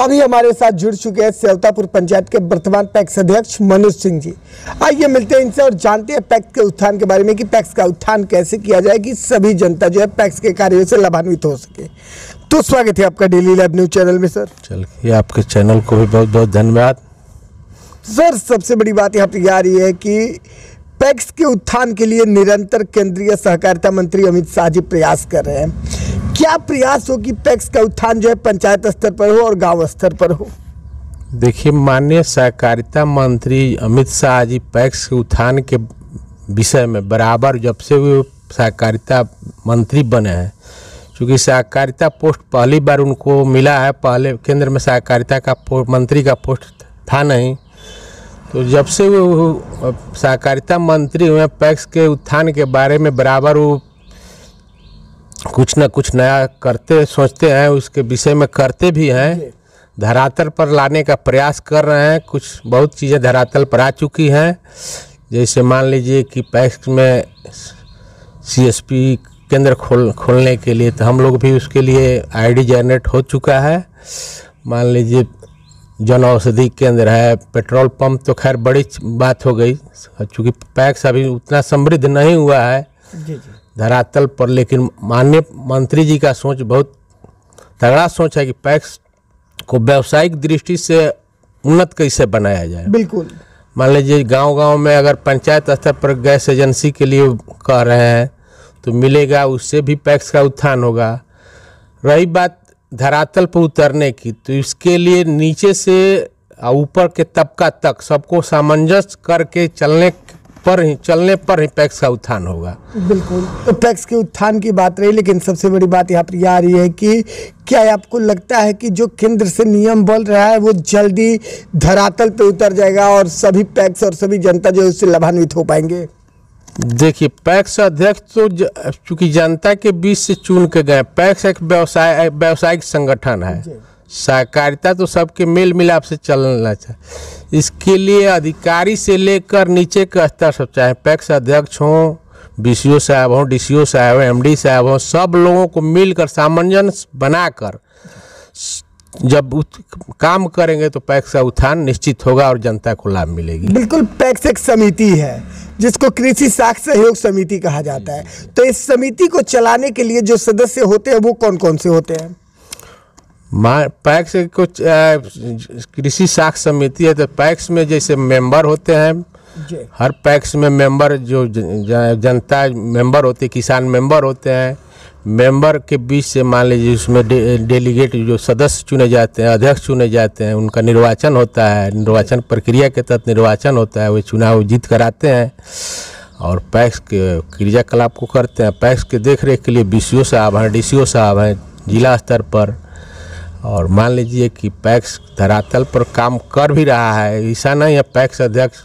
अभी हमारे साथ जुड़ चुके हैं सेवतापुर पंचायत के वर्तमान पैक्स अध्यक्ष मनोज सिंह जी। आइए मिलते हैं इनसे और जानते हैं पैक्स के उत्थान के बारे में कि पैक्स का उत्थान कैसे किया जाए कि सभी जनता जो है पैक्स के कार्यों से लाभान्वित हो सके। तो स्वागत है आपका डेली लाइव न्यूज चैनल में सर। चलिए, आपके चैनल को भी बहुत बहुत धन्यवाद सर। सबसे बड़ी बात यहाँ पे आ रही है कि पैक्स के उत्थान के लिए निरंतर केंद्रीय सहकारिता मंत्री अमित शाह जी प्रयास कर रहे हैं। क्या प्रयास हो कि पैक्स का उत्थान जो है पंचायत स्तर पर हो और गांव स्तर पर हो? देखिए, माननीय सहकारिता मंत्री अमित शाह जी पैक्स के उत्थान के विषय में बराबर जब से वो सहकारिता मंत्री बने हैं, क्योंकि सहकारिता पोस्ट पहली बार उनको मिला है। पहले केंद्र में सहकारिता का मंत्री का पोस्ट था नहीं, तो जब से वो सहकारिता मंत्री हुए पैक्स के उत्थान के बारे में बराबर वो कुछ न कुछ नया करते सोचते हैं, उसके विषय में करते भी हैं, धरातल पर लाने का प्रयास कर रहे हैं। कुछ बहुत चीज़ें धरातल पर आ चुकी हैं, जैसे मान लीजिए कि पैक्स में CSP केंद्र खोलने के लिए तो हम लोग भी उसके लिए ID जनरेट हो चुका है। मान लीजिए जन औषधि केंद्र है, पेट्रोल पंप तो खैर बड़ी बात हो गई, चूँकि पैक्स अभी उतना समृद्ध नहीं हुआ है धरातल पर, लेकिन माननीय मंत्री जी का सोच बहुत तगड़ा सोच है कि पैक्स को व्यावसायिक दृष्टि से उन्नत कैसे बनाया जाए। बिल्कुल। मान लीजिए गांव-गांव में अगर पंचायत स्तर पर गैस एजेंसी के लिए कह रहे हैं तो मिलेगा, उससे भी पैक्स का उत्थान होगा। रही बात धरातल पर उतरने की, तो इसके लिए नीचे से ऊपर के तबका तक सबको सामंजस्य करके चलने पर ही पैक्स का उत्थान होगा। बिल्कुल। तो पैक्स के उत्थान की बात रही, लेकिन सबसे बड़ी बात यहाँ पर आ रही है कि क्या आपको लगता है कि जो केंद्र से नियम बन रहा है वो जल्दी धरातल पे उतर जाएगा और सभी पैक्स और सभी जनता जो है उससे लाभान्वित हो पाएंगे? देखिए, पैक्स अध्यक्ष तो चूंकि जनता के बीच से चुन के गए, पैक्स एक व्यावसायिक संगठन है, सहकारिता तो सबके मेल मिलाप से चलना चाहिए। इसके लिए अधिकारी से लेकर नीचे का स्तर सब, चाहे पैक्स अध्यक्ष हों, BCO साहब हों, DCO साहब हों, MD साहब हों, सब लोगों को मिलकर सामंजस्य बनाकर जब काम करेंगे तो पैक्स का उत्थान निश्चित होगा और जनता को लाभ मिलेगी। बिल्कुल। पैक्स एक समिति है जिसको कृषि साख सहयोग समिति कहा जाता है, तो इस समिति को चलाने के लिए जो सदस्य होते हैं वो कौन कौन से होते हैं? पैक्स कुछ कृषि साख समिति है, तो पैक्स में जैसे मेंबर होते हैं, हर पैक्स में मेंबर जो जनता मेंबर होते हैं, किसान मेंबर होते हैं। मेंबर के बीच से मान लीजिए उसमें डेलीगेट जो सदस्य चुने जाते हैं, अध्यक्ष चुने जाते हैं, उनका निर्वाचन होता है, निर्वाचन प्रक्रिया के तहत निर्वाचन होता है, वो चुनाव जीत कराते हैं और पैक्स के क्रियाकलाप को करते हैं। पैक्स के देख रेख के लिए BCO साहब हैं, DCO साहब हैं जिला स्तर पर। और मान लीजिए कि पैक्स धरातल पर काम कर भी रहा है, ऐसा नहीं है। पैक्स अध्यक्ष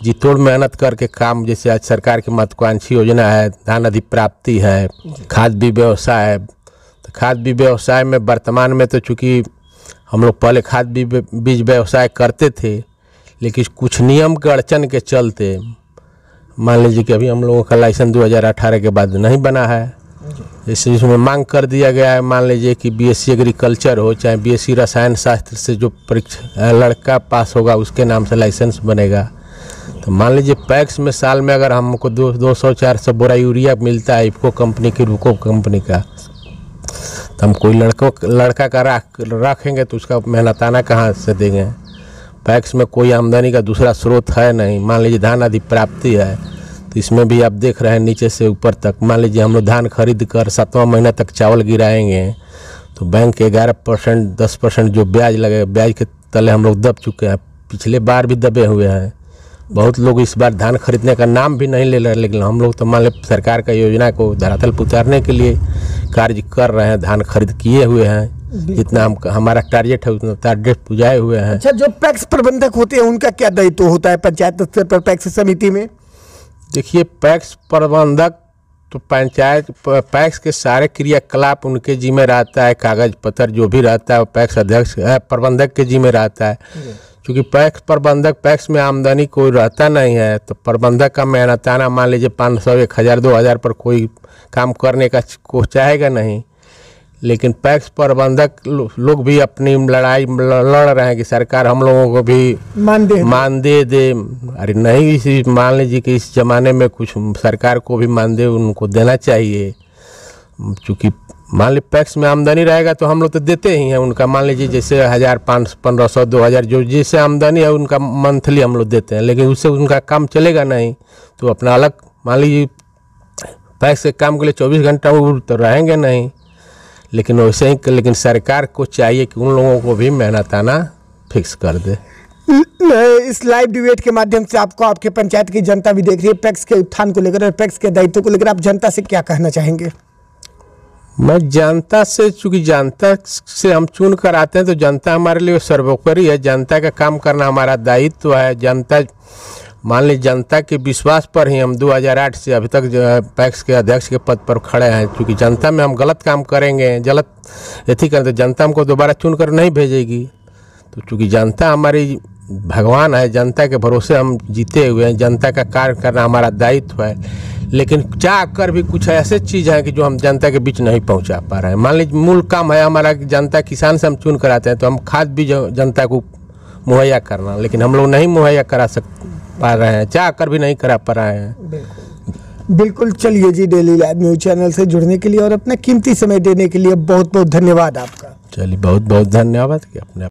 जी तोड़ मेहनत करके काम, जैसे आज सरकार की महत्वाकांक्षी योजना है, धान अधिप्राप्ति है, खाद बीज व्यवसाय है, तो खाद बीज व्यवसाय में वर्तमान में तो चूँकि हम लोग पहले खाद बीज व्यवसाय करते थे, लेकिन कुछ नियम के अड़चन के चलते मान लीजिए कि अभी हम लोगों का लाइसेंस 2018 के बाद नहीं बना है। जैसे इसमें मांग कर दिया गया है, मान लीजिए कि BSc एग्रीकल्चर हो, चाहे BSc रसायन शास्त्र से जो परीक्षा लड़का पास होगा उसके नाम से लाइसेंस बनेगा। तो मान लीजिए पैक्स में साल में अगर हमको 200-400 बोरा यूरिया मिलता है इफको कंपनी की, रुको कंपनी का, तो हम कोई लड़का का रखेंगे तो उसका मेहनताना कहाँ से देंगे? पैक्स में कोई आमदनी का दूसरा स्रोत है नहीं। मान लीजिए धान अधिप्राप्ति है, तो इसमें भी आप देख रहे हैं नीचे से ऊपर तक। मान लीजिए हम लोग धान खरीद कर 7वां महीना तक चावल गिराएंगे तो बैंक के 11% 10% जो ब्याज लगेगा, ब्याज के तले हम लोग दब चुके हैं, पिछले बार भी दबे हुए हैं। बहुत लोग इस बार धान खरीदने का नाम भी नहीं ले रहे, लेकिन हम लोग तो मान लीजिए सरकार का योजना को धरातल पर उतारने के लिए कार्य कर रहे हैं, धान खरीद किए हुए हैं। जितना हमारा टारगेट है उतना टारगेट पुजाए हुए हैं। अच्छा, जो पैक्स प्रबंधक होते हैं उनका क्या दायित्व होता है पंचायत स्तर पर पैक्स समिति में? देखिए, पैक्स प्रबंधक तो पंचायत पैक्स के सारे क्रियाकलाप उनके जिम्मे रहता है, कागज पत्र जो भी रहता है पैक्स अध्यक्ष प्रबंधक के जिम्मे रहता है। क्योंकि पैक्स प्रबंधक, पैक्स में आमदनी कोई रहता नहीं है, तो प्रबंधक का मेहनताना मान लीजिए 500, 1000, 2000 पर कोई काम करने का को चाहेगा नहीं। लेकिन पैक्स प्रबंधक लोग भी अपनी लड़ाई लड़ रहे हैं कि सरकार हम लोगों को भी मानदेय दे। अरे नहीं, इसी मान लीजिए कि इस ज़माने में कुछ सरकार को भी मानदेय उनको देना चाहिए, क्योंकि मान लीजिए पैक्स में आमदनी रहेगा तो हम लोग तो देते ही हैं उनका। मान लीजिए जैसे 1500 2000 जो जैसे आमदनी है उनका मंथली हम लोग देते हैं, लेकिन उससे उनका काम चलेगा नहीं। तो अपना अलग मान लीजिए पैक्स के काम के लिए 24 घंटा वो तो रहेंगे नहीं, लेकिन वैसे ही लेकिन सरकार को चाहिए कि उन लोगों को भी मेहनताना फिक्स कर दे। इस लाइव डिबेट के माध्यम से आपको आपके पंचायत की जनता भी देख रही है, पैक्स के उत्थान को लेकर और पैक्स के दायित्व को लेकर आप जनता से क्या कहना चाहेंगे? मैं जनता से, चूँकि जनता से हम चुन कर आते हैं तो जनता हमारे लिए सर्वोपरि है। जनता का काम करना हमारा दायित्व है। जनता मान लीजिए जनता के विश्वास पर ही हम 2008 से अभी तक जो है पैक्स के अध्यक्ष के पद पर खड़े हैं। क्योंकि जनता में हम गलत काम करेंगे, गलत एथी करें तो जनता हमको दोबारा चुन कर नहीं भेजेगी। तो चूँकि जनता हमारी भगवान है, जनता के भरोसे हम जीते हुए हैं, जनता का कार्य करना हमारा दायित्व है। लेकिन चाह कर भी कुछ ऐसे चीज़ हैं कि जो हम जनता के बीच नहीं पहुंचा पा रहे हैं। मान लीजिए मूल काम है हमारा कि जनता किसान से हम चुन कर आते हैं तो हम खाद भी जनता को मुहैया करना, लेकिन हम लोग नहीं मुहैया करा पा रहे हैं, चाह कर भी नहीं करा पा रहे हैं। बिल्कुल। चलिए जी, डेली लाइव न्यूज़ चैनल से जुड़ने के लिए और अपना कीमती समय देने के लिए बहुत बहुत धन्यवाद आपका। चलिए, बहुत बहुत धन्यवाद कि अपने